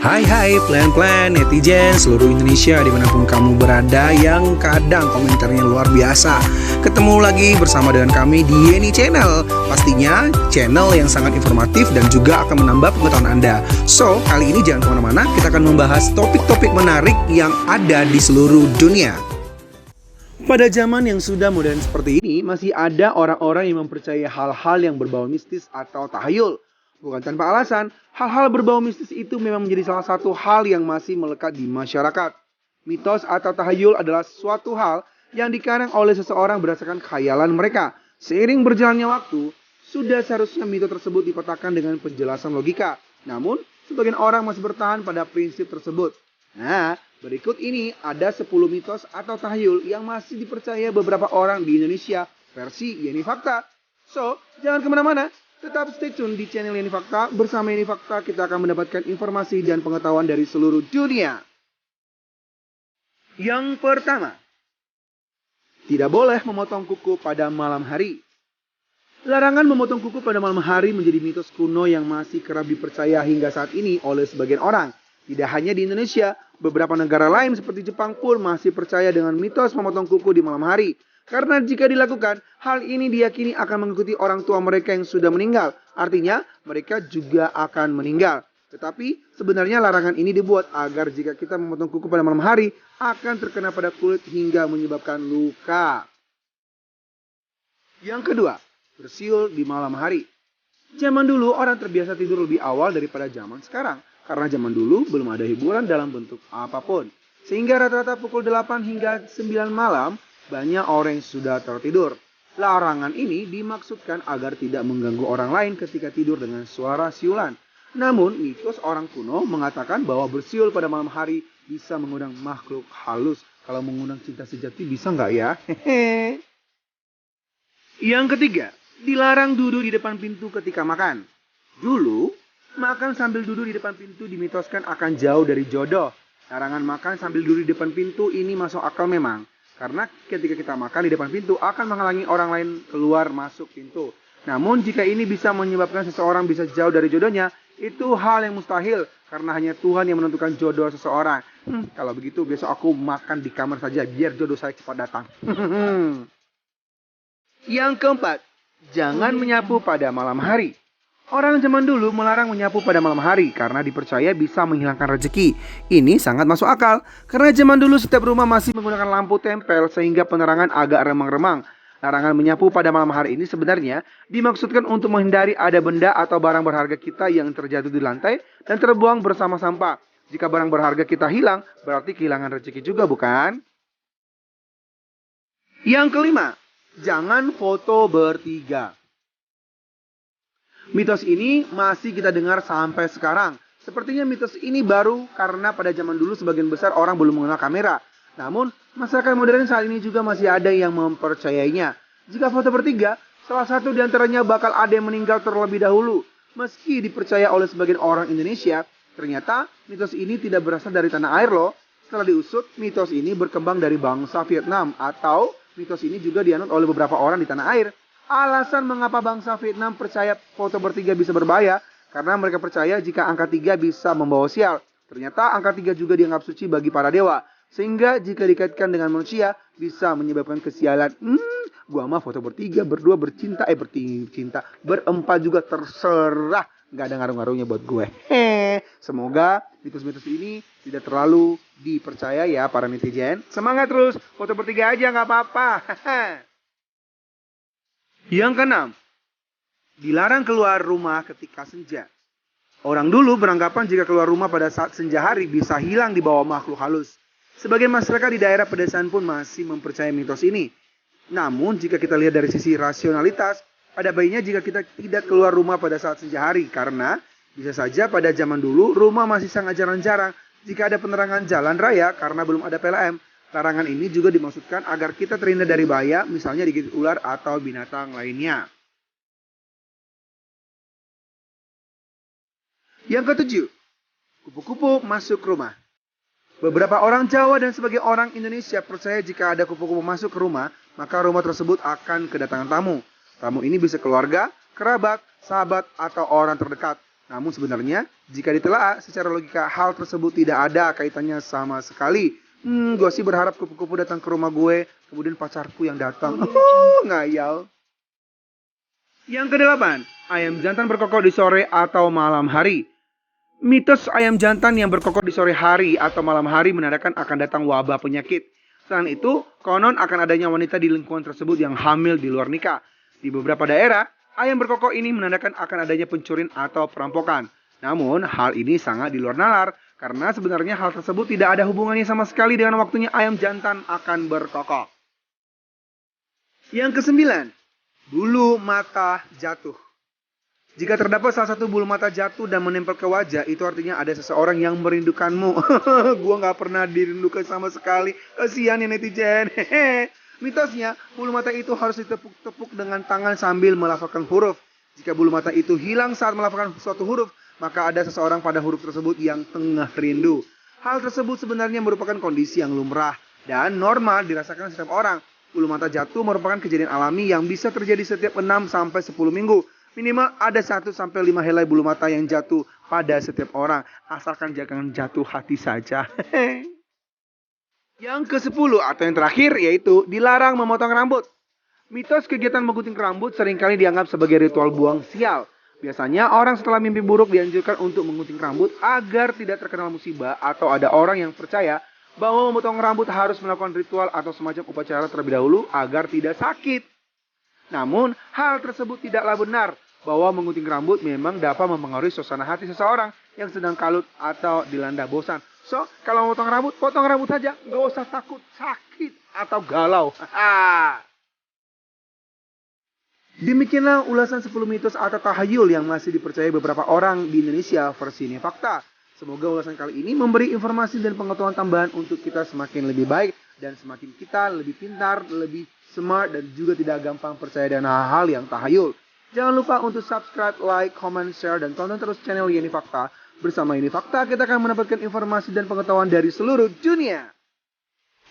Hai plan-plan netizen seluruh Indonesia dimanapun kamu berada yang kadang komentarnya luar biasa. Ketemu lagi bersama dengan kami di Yeni Channel. Pastinya channel yang sangat informatif dan juga akan menambah pengetahuan Anda. So, kali ini jangan kemana-mana, kita akan membahas topik-topik menarik yang ada di seluruh dunia. Pada zaman yang sudah modern seperti ini, masih ada orang-orang yang mempercayai hal-hal yang berbau mistis atau tahayul. Bukan tanpa alasan, hal-hal berbau mistis itu memang menjadi salah satu hal yang masih melekat di masyarakat. Mitos atau tahayul adalah suatu hal yang dikarang oleh seseorang berdasarkan khayalan mereka. Seiring berjalannya waktu, sudah seharusnya mitos tersebut dipetakan dengan penjelasan logika. Namun, sebagian orang masih bertahan pada prinsip tersebut. Nah, berikut ini ada 10 mitos atau tahayul yang masih dipercaya beberapa orang di Indonesia versi Yeni Fakta. So, jangan kemana-mana. Tetap stay tune di channel Yeni Fakta. Bersama Yeni Fakta kita akan mendapatkan informasi dan pengetahuan dari seluruh dunia. Yang pertama, tidak boleh memotong kuku pada malam hari. Larangan memotong kuku pada malam hari menjadi mitos kuno yang masih kerap dipercaya hingga saat ini oleh sebagian orang. Tidak hanya di Indonesia, beberapa negara lain seperti Jepang pun masih percaya dengan mitos memotong kuku di malam hari. Karena jika dilakukan, hal ini diyakini akan mengikuti orang tua mereka yang sudah meninggal. Artinya, mereka juga akan meninggal. Tetapi, sebenarnya larangan ini dibuat agar jika kita memotong kuku pada malam hari, akan terkena pada kulit hingga menyebabkan luka. Yang kedua, bersiul di malam hari. Zaman dulu, orang terbiasa tidur lebih awal daripada zaman sekarang. Karena zaman dulu, belum ada hiburan dalam bentuk apapun. Sehingga rata-rata pukul 8 hingga 9 malam, banyak orang yang sudah tertidur. Larangan ini dimaksudkan agar tidak mengganggu orang lain ketika tidur dengan suara siulan. Namun, mitos orang kuno mengatakan bahwa bersiul pada malam hari bisa mengundang makhluk halus. Kalau mengundang cinta sejati bisa nggak ya? Hehe. Yang ketiga, dilarang duduk di depan pintu ketika makan. Dulu, makan sambil duduk di depan pintu dimitoskan akan jauh dari jodoh. Larangan makan sambil duduk di depan pintu ini masuk akal memang. Karena ketika kita makan di depan pintu akan menghalangi orang lain keluar masuk pintu. Namun jika ini bisa menyebabkan seseorang bisa jauh dari jodohnya, itu hal yang mustahil. Karena hanya Tuhan yang menentukan jodoh seseorang. Kalau begitu besok aku makan di kamar saja biar jodoh saya cepat datang. Yang keempat, jangan menyapu pada malam hari. Orang zaman dulu melarang menyapu pada malam hari karena dipercaya bisa menghilangkan rezeki. Ini sangat masuk akal karena zaman dulu setiap rumah masih menggunakan lampu tempel sehingga penerangan agak remang-remang. Larangan menyapu pada malam hari ini sebenarnya dimaksudkan untuk menghindari ada benda atau barang berharga kita yang terjatuh di lantai dan terbuang bersama sampah. Jika barang berharga kita hilang, berarti kehilangan rezeki juga, bukan? Yang kelima, jangan foto bertiga. Mitos ini masih kita dengar sampai sekarang. Sepertinya mitos ini baru karena pada zaman dulu sebagian besar orang belum mengenal kamera. Namun, masyarakat modern saat ini juga masih ada yang mempercayainya. Jika foto bertiga, salah satu di antaranya bakal ada yang meninggal terlebih dahulu. Meski dipercaya oleh sebagian orang Indonesia, ternyata mitos ini tidak berasal dari tanah air loh. Setelah diusut, mitos ini berkembang dari bangsa Vietnam atau mitos ini juga dianut oleh beberapa orang di tanah air. Alasan mengapa bangsa Vietnam percaya foto bertiga bisa berbahaya, karena mereka percaya jika angka 3 bisa membawa sial. Ternyata angka 3 juga dianggap suci bagi para dewa. Sehingga jika dikaitkan dengan manusia, bisa menyebabkan kesialan. Gua mah foto bertiga, berdua bercinta, berempat juga terserah. Gak ada ngaruh-ngaruhnya buat gue. Semoga mitos-mitos ini tidak terlalu dipercaya ya para netizen. Semangat terus, foto bertiga aja gak apa-apa. Yang keenam, dilarang keluar rumah ketika senja. Orang dulu beranggapan jika keluar rumah pada saat senja hari bisa hilang di bawah makhluk halus. Sebagian masyarakat di daerah pedesaan pun masih mempercayai mitos ini. Namun jika kita lihat dari sisi rasionalitas, ada baiknya jika kita tidak keluar rumah pada saat senja hari. Karena bisa saja pada zaman dulu rumah masih sangat jarang-jarang jika ada penerangan jalan raya karena belum ada PLM. Larangan ini juga dimaksudkan agar kita terhindar dari bahaya, misalnya digigit ular atau binatang lainnya. Yang ketujuh, kupu-kupu masuk rumah. Beberapa orang Jawa dan sebagian orang Indonesia percaya jika ada kupu-kupu masuk ke rumah, maka rumah tersebut akan kedatangan tamu. Tamu ini bisa keluarga, kerabat, sahabat, atau orang terdekat. Namun sebenarnya, jika ditelaah secara logika hal tersebut tidak ada kaitannya sama sekali. Gue sih berharap kupu-kupu datang ke rumah gue, kemudian pacarku yang datang. Ngayal. Yang kedelapan, ayam jantan berkokok di sore atau malam hari. Mitos ayam jantan yang berkokok di sore hari atau malam hari menandakan akan datang wabah penyakit. Selain itu, konon akan adanya wanita di lingkungan tersebut yang hamil di luar nikah. Di beberapa daerah, ayam berkokok ini menandakan akan adanya pencurian atau perampokan. Namun, hal ini sangat di luar nalar karena sebenarnya hal tersebut tidak ada hubungannya sama sekali dengan waktunya ayam jantan akan berkokok. Yang kesembilan, bulu mata jatuh. Jika terdapat salah satu bulu mata jatuh dan menempel ke wajah, itu artinya ada seseorang yang merindukanmu. Gua nggak pernah dirindukan sama sekali. Kasihan ya netizen. Mitosnya, bulu mata itu harus ditepuk-tepuk dengan tangan sambil melafalkan huruf. Jika bulu mata itu hilang saat melafalkan suatu huruf, maka ada seseorang pada huruf tersebut yang tengah rindu. Hal tersebut sebenarnya merupakan kondisi yang lumrah dan normal dirasakan setiap orang. Bulu mata jatuh merupakan kejadian alami yang bisa terjadi setiap 6 sampai 10 minggu. Minimal ada 1 sampai 5 helai bulu mata yang jatuh pada setiap orang. Asalkan jangan jatuh hati saja. Yang ke-10 atau yang terakhir yaitu dilarang memotong rambut. Mitos kegiatan menggunting rambut seringkali dianggap sebagai ritual buang sial. Biasanya orang setelah mimpi buruk dianjurkan untuk menggunting rambut agar tidak terkena musibah atau ada orang yang percaya bahwa memotong rambut harus melakukan ritual atau semacam upacara terlebih dahulu agar tidak sakit. Namun, hal tersebut tidaklah benar bahwa menggunting rambut memang dapat mempengaruhi suasana hati seseorang yang sedang kalut atau dilanda bosan. So, kalau mau potong rambut saja. Nggak usah takut sakit atau galau. Demikianlah ulasan 10 mitos atau tahayul yang masih dipercayai beberapa orang di Indonesia versi Ini Fakta. Semoga ulasan kali ini memberi informasi dan pengetahuan tambahan untuk kita semakin lebih baik dan semakin kita lebih pintar, lebih smart dan juga tidak gampang percaya dengan hal-hal yang tahayul. Jangan lupa untuk subscribe, like, comment, share, dan tonton terus channel Ini Fakta. Bersama Ini Fakta, kita akan mendapatkan informasi dan pengetahuan dari seluruh dunia.